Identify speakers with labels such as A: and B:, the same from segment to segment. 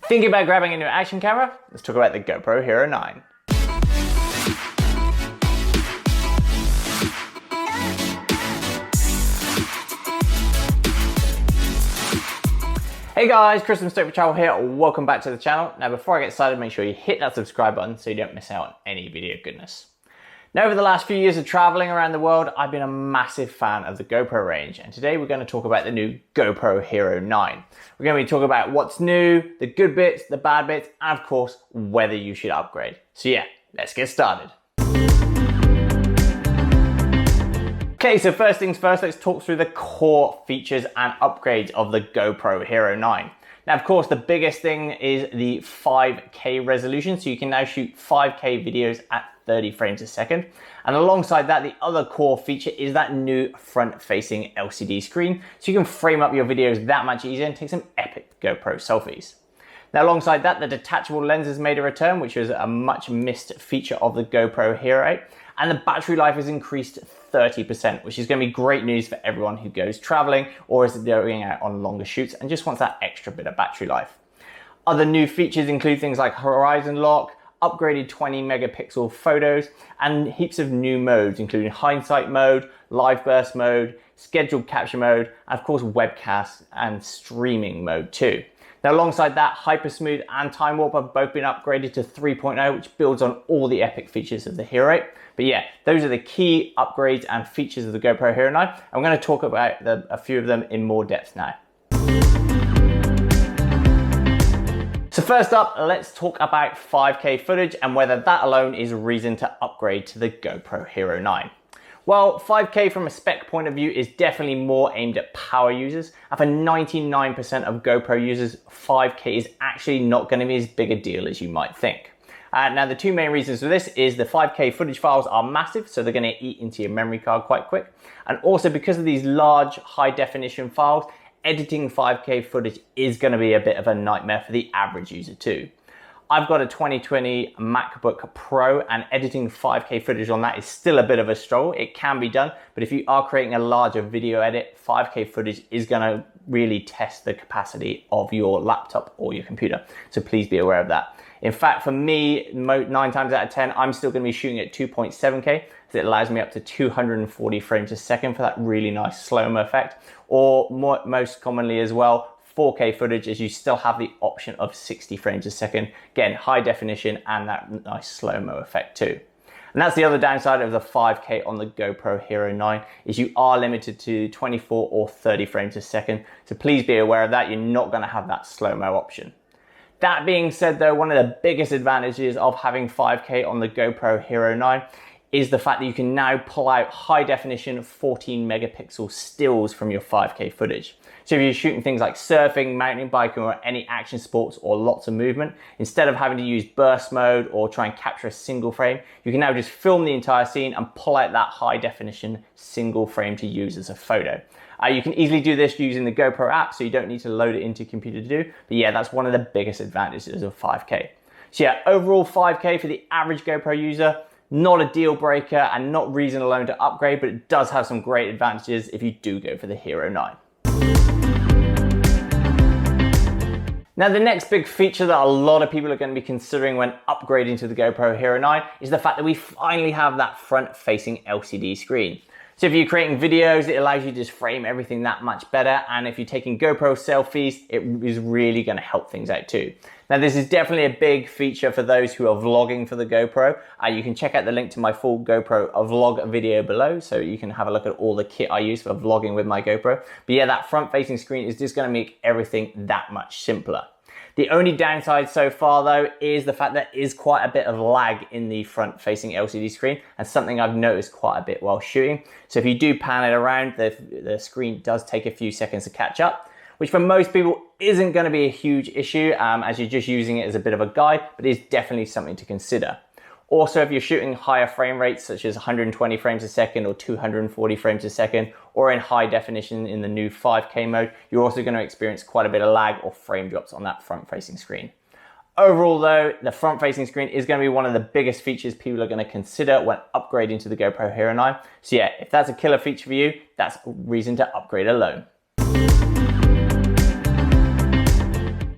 A: Thinking about grabbing a new action camera? Let's talk about the GoPro Hero 9. Hey guys, Chris from Stoked Travel here. Welcome back to the channel. Now before I get started, make sure you hit that subscribe button so you don't miss out on any video goodness. Now over the last few years of traveling around the world, I've been a massive fan of the GoPro range, and today we're going to talk about the new GoPro Hero 9. We're going to be talking about what's new, the good bits, the bad bits, and of course, whether you should upgrade. So yeah, let's get started. Okay, so first things first, let's talk through the core features and upgrades of the GoPro Hero 9. Now, of course, the biggest thing is the 5K resolution, so you can now shoot 5K videos at 30 frames a second. And alongside that, the other core feature is that new front-facing LCD screen, so you can frame up your videos that much easier and take some epic GoPro selfies. Now, alongside that, the detachable lenses made a return, which was a much missed feature of the GoPro Hero 8. And the battery life has increased 30%, which is going to be great news for everyone who goes traveling or is going out on longer shoots and just wants that extra bit of battery life. Other new features include things like horizon lock, upgraded 20 megapixel photos, and heaps of new modes, including hindsight mode, live burst mode, scheduled capture mode, and of course webcast and streaming mode too. Now, alongside that, Hypersmooth and Time Warp have both been upgraded to 3.0, which builds on all the epic features of the Hero 8. But yeah, those are the key upgrades and features of the GoPro Hero 9. I'm going to talk about a few of them in more depth now. So first up, let's talk about 5K footage and whether that alone is reason to upgrade to the GoPro Hero 9. Well, 5K from a spec point of view is definitely more aimed at power users, and for 99% of GoPro users, 5K is actually not going to be as big a deal as you might think. Now, the two main reasons for this is the 5K footage files are massive, so they're going to eat into your memory card quite quick, and also because of these large, high-definition files, editing 5K footage is going to be a bit of a nightmare for the average user too. I've got a 2020 MacBook Pro, and editing 5K footage on that is still a bit of a struggle. It can be done, but if you are creating a larger video edit, 5K footage is going to really test the capacity of your laptop or your computer. So please be aware of that. In fact, for me, 9 times out of 10, I'm still going to be shooting at 2.7K, as it allows me up to 240 frames a second for that really nice slow-mo effect, or most commonly as well, 4K footage, as you still have the option of 60 frames a second. Again, high definition and that nice slow-mo effect too. And that's the other downside of the 5K on the GoPro Hero 9, is you are limited to 24 or 30 frames a second. So please be aware of that. You're not going to have that slow-mo option. That being said though, one of the biggest advantages of having 5K on the GoPro Hero 9 is the fact that you can now pull out high definition 14 megapixel stills from your 5K footage. So if you're shooting things like surfing, mountain biking, or any action sports or lots of movement, instead of having to use burst mode or try and capture a single frame, you can now just film the entire scene and pull out that high definition single frame to use as a photo. You can easily do this using the GoPro app, so you don't need to load it into your computer to do. But yeah, that's one of the biggest advantages of 5K. So yeah, overall 5K for the average GoPro user, not a deal breaker and not reason alone to upgrade, but it does have some great advantages if you do go for the Hero 9. Now, the next big feature that a lot of people are going to be considering when upgrading to the GoPro Hero 9 is the fact that we finally have that front-facing LCD screen. So if you're creating videos, it allows you to just frame everything that much better. And if you're taking GoPro selfies, it is really going to help things out too. Now, this is definitely a big feature for those who are vlogging for the GoPro. You can check out the link to my full GoPro vlog video below, so you can have a look at all the kit I use for vlogging with my GoPro. But yeah, that front-facing screen is just going to make everything that much simpler. The only downside so far though is the fact that there is quite a bit of lag in the front-facing LCD screen, and something I've noticed quite a bit while shooting. So if you do pan it around, the screen does take a few seconds to catch up, which for most people isn't going to be a huge issue as you're just using it as a bit of a guide, but is definitely something to consider. Also, if you're shooting higher frame rates, such as 120 frames a second or 240 frames a second, or in high definition in the new 5K mode, you're also going to experience quite a bit of lag or frame drops on that front-facing screen. Overall though, the front-facing screen is going to be one of the biggest features people are going to consider when upgrading to the GoPro Hero 9. So yeah, if that's a killer feature for you, that's reason to upgrade alone.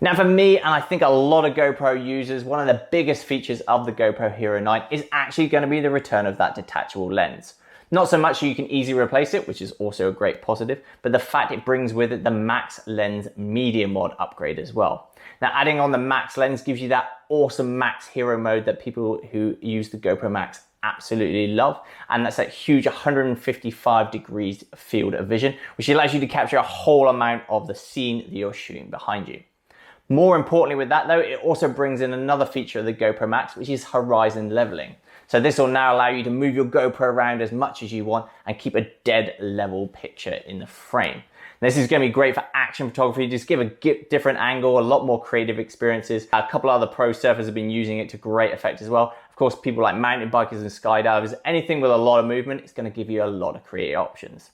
A: Now for me, and I think a lot of GoPro users, one of the biggest features of the GoPro Hero 9 is actually going to be the return of that detachable lens. Not so much so you can easily replace it, which is also a great positive, but the fact it brings with it the Max Lens Media Mod upgrade as well. Now adding on the Max lens gives you that awesome Max Hero mode that people who use the GoPro Max absolutely love, and that's that huge 155 degrees field of vision, which allows you to capture a whole amount of the scene that you're shooting behind you. More importantly with that though, it also brings in another feature of the GoPro Max, which is horizon leveling. So this will now allow you to move your GoPro around as much as you want and keep a dead level picture in the frame. This is going to be great for action photography, just give a different angle, a lot more creative experiences. A couple other pro surfers have been using it to great effect as well. Of course, people like mountain bikers and skydivers, anything with a lot of movement, it's going to give you a lot of creative options.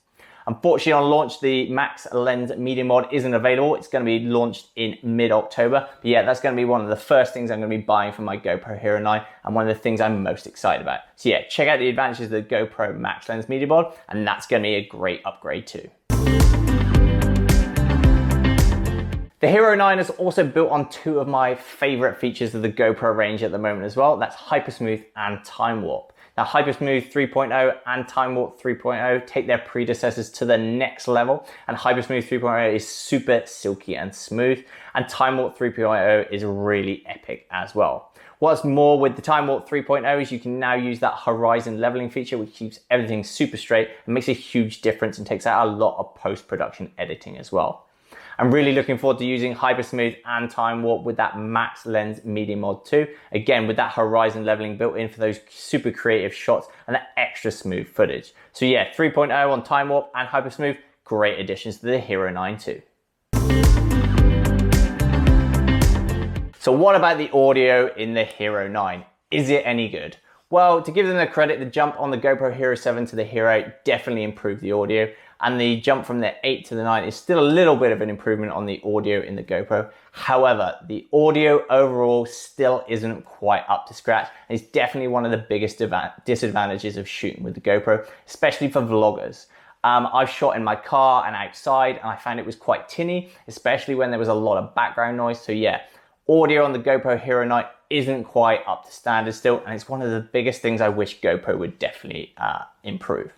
A: Unfortunately, on launch, the Max Lens Media Mod isn't available. It's going to be launched in mid-October. But yeah, that's going to be one of the first things I'm going to be buying for my GoPro Hero 9 and one of the things I'm most excited about. So yeah, check out the advantages of the GoPro Max Lens Media Mod, and that's going to be a great upgrade too. The Hero 9 is also built on two of my favorite features of the GoPro range at the moment as well. That's Hypersmooth and Time Warp. Now Hypersmooth 3.0 and Time Warp 3.0 take their predecessors to the next level, and Hypersmooth 3.0 is super silky and smooth, and Time Warp 3.0 is really epic as well. What's more, with the Time Warp 3.0 is you can now use that horizon leveling feature, which keeps everything super straight and makes a huge difference and takes out a lot of post-production editing as well. I'm really looking forward to using Hypersmooth and Time Warp with that Max Lens Media Mod 2. Again, with that horizon leveling built in for those super creative shots and that extra smooth footage. So yeah, 3.0 on Time Warp and Hypersmooth, great additions to the Hero 9 too. So what about the audio in the Hero 9? Is it any good? Well, to give them the credit, the jump on the GoPro Hero 7 to the Hero 8 definitely improved the audio, and the jump from the 8 to the 9 is still a little bit of an improvement on the audio in the GoPro. However, the audio overall still isn't quite up to scratch, and it's definitely one of the biggest disadvantages of shooting with the GoPro, especially for vloggers. I've shot in my car and outside, and I found it was quite tinny, especially when there was a lot of background noise. So yeah, audio on the GoPro Hero 9 isn't quite up to standard still, and it's one of the biggest things I wish GoPro would definitely improve.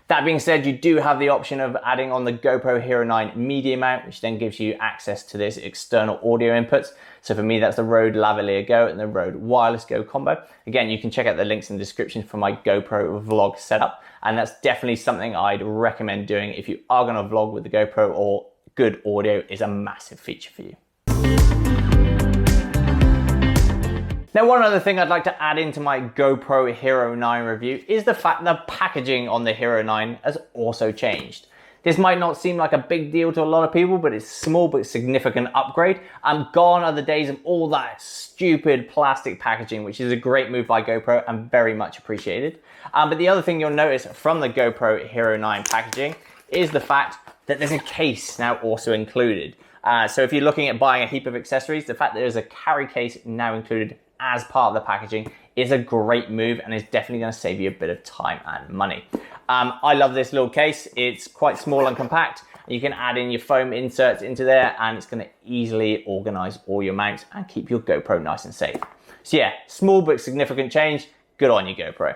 A: That being said, you do have the option of adding on the GoPro Hero 9 media mount, which then gives you access to this external audio inputs. So for me, that's the Rode Lavalier Go and the Rode Wireless Go combo. Again, you can check out the links in the description for my GoPro vlog setup, and that's definitely something I'd recommend doing if you are going to vlog with the GoPro, or good audio is a massive feature for you. Now, one other thing I'd like to add into my GoPro Hero 9 review is the fact the packaging on the Hero 9 has also changed. This might not seem like a big deal to a lot of people, but it's a small but significant upgrade. Gone are the days of all that stupid plastic packaging, which is a great move by GoPro and very much appreciated. But the other thing you'll notice from the GoPro Hero 9 packaging is the fact that there's a case now also included. So if you're looking at buying a heap of accessories, the fact that there's a carry case now included as part of the packaging is a great move, and is definitely going to save you a bit of time and money. I love this little case. It's quite small and compact. You can add in your foam inserts into there, and it's going to easily organize all your mounts and keep your GoPro nice and safe. So yeah, small but significant change. Good on you, GoPro.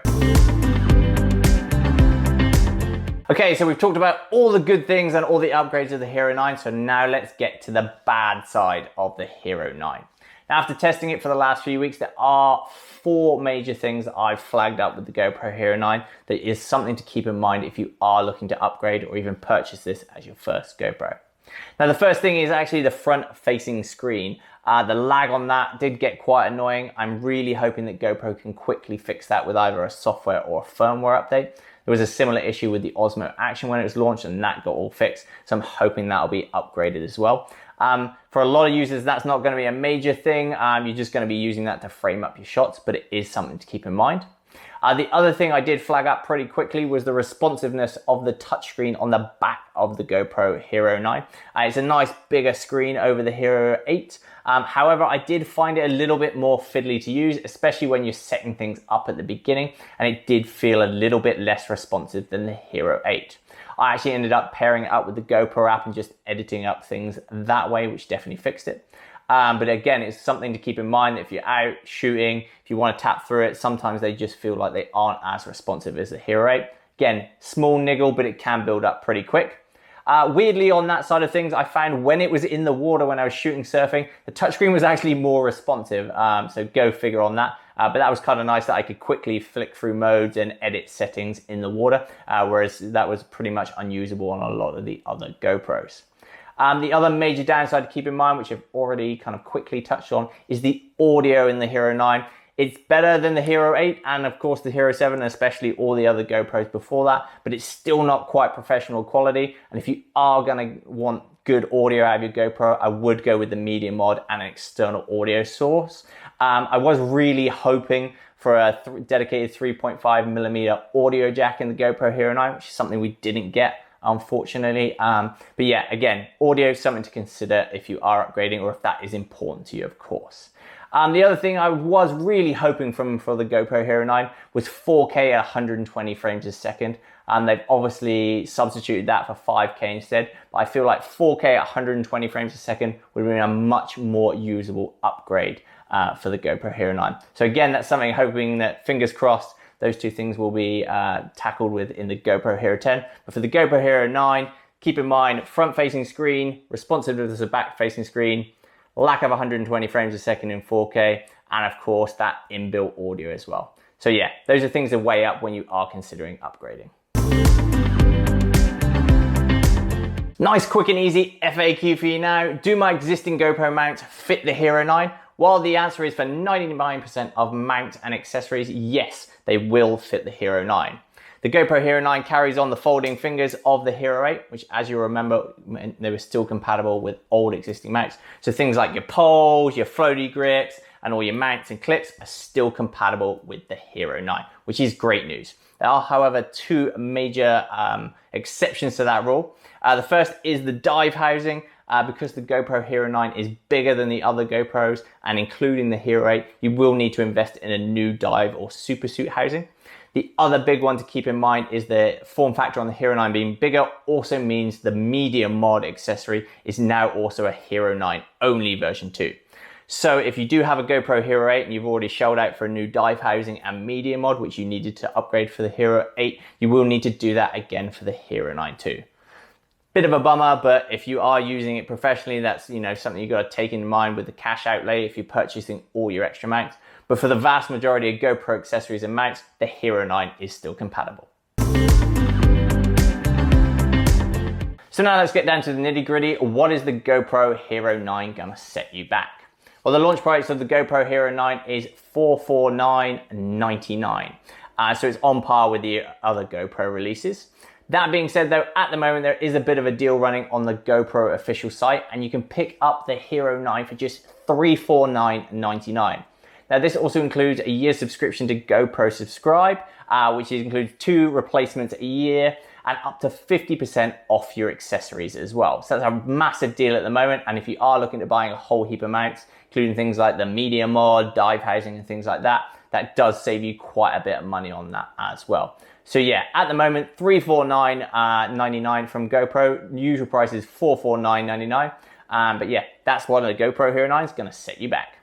A: Okay, so we've talked about all the good things and all the upgrades of the Hero 9, so now let's get to the bad side of the Hero 9. Now, after testing it for the last few weeks, there are 4 major things that I've flagged up with the GoPro Hero 9 that is something to keep in mind if you are looking to upgrade or even purchase this as your first GoPro. Now, the first thing is actually the front-facing screen. The lag on that did get quite annoying. I'm really hoping that GoPro can quickly fix that with either a software or a firmware update. There was a similar issue with the Osmo Action when it was launched, and that got all fixed. So I'm hoping that'll be upgraded as well. For a lot of users, that's not going to be a major thing. You're just going to be using that to frame up your shots, but it is something to keep in mind. The other thing I did flag up pretty quickly was the responsiveness of the touchscreen on the back of the GoPro Hero 9. It's a nice bigger screen over the Hero 8. However, I did find it a little bit more fiddly to use, especially when you're setting things up at the beginning, and it did feel a little bit less responsive than the Hero 8. I actually ended up pairing it up with the GoPro app and just editing up things that way, which definitely fixed it. But again, it's something to keep in mind that if you're out shooting, if you want to tap through it, sometimes they just feel like they aren't as responsive as the Hero 8. Again, small niggle, but it can build up pretty quick. Weirdly, on that side of things, I found when it was in the water, when I was shooting surfing, the touchscreen was actually more responsive. So go figure on that. But that was kind of nice that I could quickly flick through modes and edit settings in the water, whereas that was pretty much unusable on a lot of the other GoPros. The other major downside to keep in mind, which I've already kind of quickly touched on, is the audio in the Hero 9. It's better than the Hero 8 and of course the Hero 7, and especially all the other GoPros before that, but it's still not quite professional quality. And if you are gonna want good audio out of your GoPro, I would go with the media mod and an external audio source. I was really hoping for a dedicated 3.5mm audio jack in the GoPro Hero 9, which is something we didn't get, unfortunately. But yeah, again, audio is something to consider if you are upgrading or if that is important to you, of course. The other thing I was really hoping for the GoPro Hero 9 was 4K at 120 frames a second. They've obviously substituted that for 5K instead, but I feel like 4K at 120 frames a second would have been a much more usable upgrade for the GoPro Hero 9. So again, that's something hoping that, fingers crossed, those two things will be tackled with in the GoPro Hero 10. But for the GoPro Hero 9, keep in mind, front-facing screen, responsiveness as a back-facing screen, lack of 120 frames a second in 4K, and of course that inbuilt audio as well. So yeah, those are things to weigh up when you are considering upgrading. Nice, quick and easy FAQ for you now. Do my existing GoPro mounts fit the Hero 9? Well, the answer is for 99% of mounts and accessories, yes, they will fit the Hero 9. The GoPro Hero 9 carries on the folding fingers of the Hero 8, which, as you remember, they were still compatible with old existing mounts. So things like your poles, your floaty grips, and all your mounts and clips are still compatible with the Hero 9, which is great news. There are, however, two major exceptions to that rule. The first is the dive housing. Because the GoPro Hero 9 is bigger than the other GoPros, and including the Hero 8, you will need to invest in a new dive or super suit housing. The other big one to keep in mind is the form factor on the Hero 9 being bigger also means the media mod accessory is now also a Hero 9 only version 2. So if you do have a GoPro Hero 8 and you've already shelled out for a new dive housing and media mod, which you needed to upgrade for the Hero 8, you will need to do that again for the Hero 9 too. Bit of a bummer, but if you are using it professionally, that's something you got to take in mind with the cash outlay if you're purchasing all your extra mounts. But for the vast majority of GoPro accessories and mounts, the Hero 9 is still compatible. So now let's get down to the nitty gritty. What is the GoPro Hero 9 gonna set you back? Well, the launch price of the GoPro Hero 9 is $449.99. So it's on par with the other GoPro releases. That being said though, at the moment there is a bit of a deal running on the GoPro official site, and you can pick up the Hero 9 for just $349.99. Now this also includes a year's subscription to GoPro Subscribe, which includes 2 replacements a year and up to 50% off your accessories as well. So that's a massive deal at the moment, and if you are looking at buying a whole heap of mounts, including things like the media mod, dive housing and things like that, that does save you quite a bit of money on that as well. So yeah, at the moment, $349.99 from GoPro. The usual price is $449.99. But yeah, that's what the GoPro Hero 9 is gonna set you back.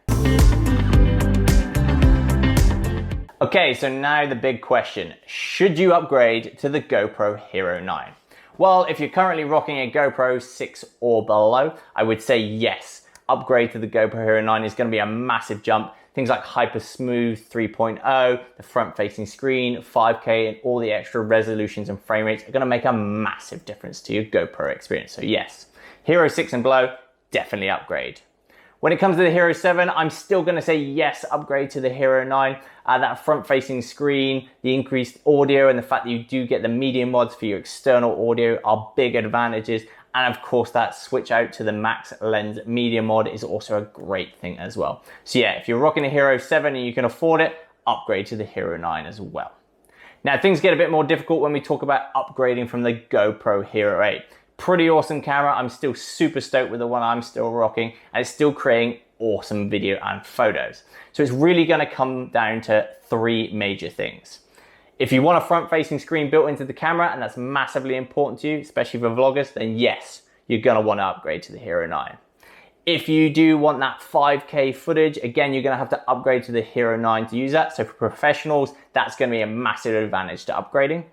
A: Okay, so now the big question. Should you upgrade to the GoPro Hero 9? Well, if you're currently rocking a GoPro 6 or below, I would say yes. Upgrade to the GoPro Hero 9 is gonna be a massive jump. Things like Hypersmooth 3.0, the front-facing screen, 5K, and all the extra resolutions and frame rates are gonna make a massive difference to your GoPro experience. So yes, Hero 6 and below, definitely upgrade. When it comes to the Hero 7, I'm still gonna say yes, upgrade to the Hero 9. That front-facing screen, the increased audio, and the fact that you do get the media mods for your external audio are big advantages. And of course, that switch out to the Max lens media mod is also a great thing as well. So yeah, if you're rocking a Hero 7 and you can afford it, upgrade to the Hero 9 as well. Now, things get a bit more difficult when we talk about upgrading from the GoPro Hero 8. Pretty awesome camera. I'm still super stoked with the one I'm still rocking, and it's still creating awesome video and photos. So it's really gonna come down to 3 major things. If you want a front-facing screen built into the camera, and that's massively important to you, especially for vloggers, then yes, you're gonna wanna upgrade to the Hero 9. If you do want that 5K footage, again, you're gonna have to upgrade to the Hero 9 to use that. So for professionals, that's gonna be a massive advantage to upgrading.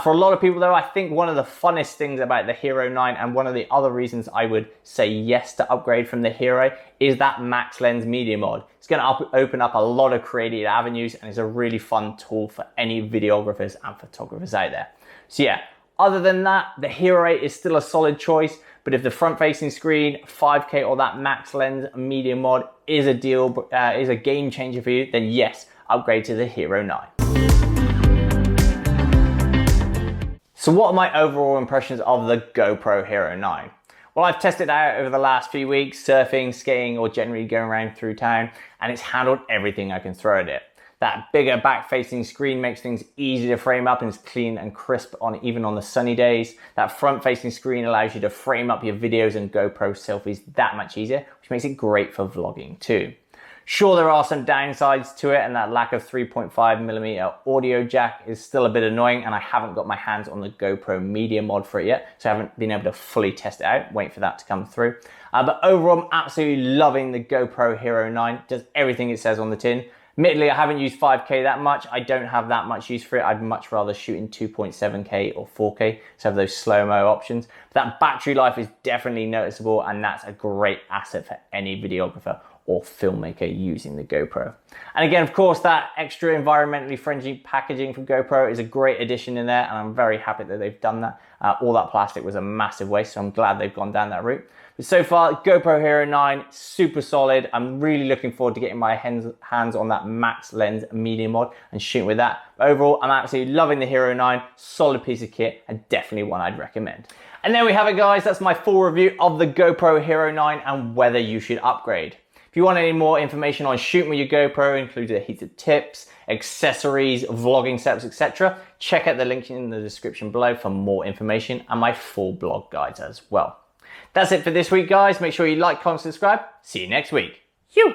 A: For a lot of people though, I think one of the funnest things about the Hero 9 and one of the other reasons I would say yes to upgrade from the Hero is that max lens media mod. It's gonna open up a lot of creative avenues and it's a really fun tool for any videographers and photographers out there. So yeah, other than that, the Hero 8 is still a solid choice, but if the front-facing screen, 5K or that max lens media mod is a game changer for you, then yes, upgrade to the Hero 9. So what are my overall impressions of the GoPro Hero 9? Well, I've tested it out over the last few weeks, surfing, skating, or generally going around through town, and it's handled everything I can throw at it. That bigger back-facing screen makes things easy to frame up and is clean and crisp even on the sunny days. That front-facing screen allows you to frame up your videos and GoPro selfies that much easier, which makes it great for vlogging too. Sure, there are some downsides to it, and that lack of 3.5mm audio jack is still a bit annoying, and I haven't got my hands on the GoPro media mod for it yet, so I haven't been able to fully test it out. Wait for that to come through. But overall, I'm absolutely loving the GoPro Hero 9. It does everything it says on the tin. Admittedly, I haven't used 5K that much. I don't have that much use for it. I'd much rather shoot in 2.7K or 4K, so have those slow-mo options. But that battery life is definitely noticeable, and that's a great asset for any videographer or filmmaker using the GoPro. And again, of course, that extra environmentally friendly packaging from GoPro is a great addition in there, and I'm very happy that they've done that. All that plastic was a massive waste, so I'm glad they've gone down that route. But so far, GoPro Hero 9, super solid. I'm really looking forward to getting my hands on that max lens media mod and shooting with that. But overall, I'm absolutely loving the Hero 9, solid piece of kit, and definitely one I'd recommend. And there we have it, guys. That's my full review of the GoPro Hero 9 and whether you should upgrade. If you want any more information on shooting with your GoPro, including heaps of tips, accessories, vlogging setups, etc., check out the link in the description below for more information and my full blog guides as well. That's it for this week, guys. Make sure you like, comment, subscribe. See you next week. Phew!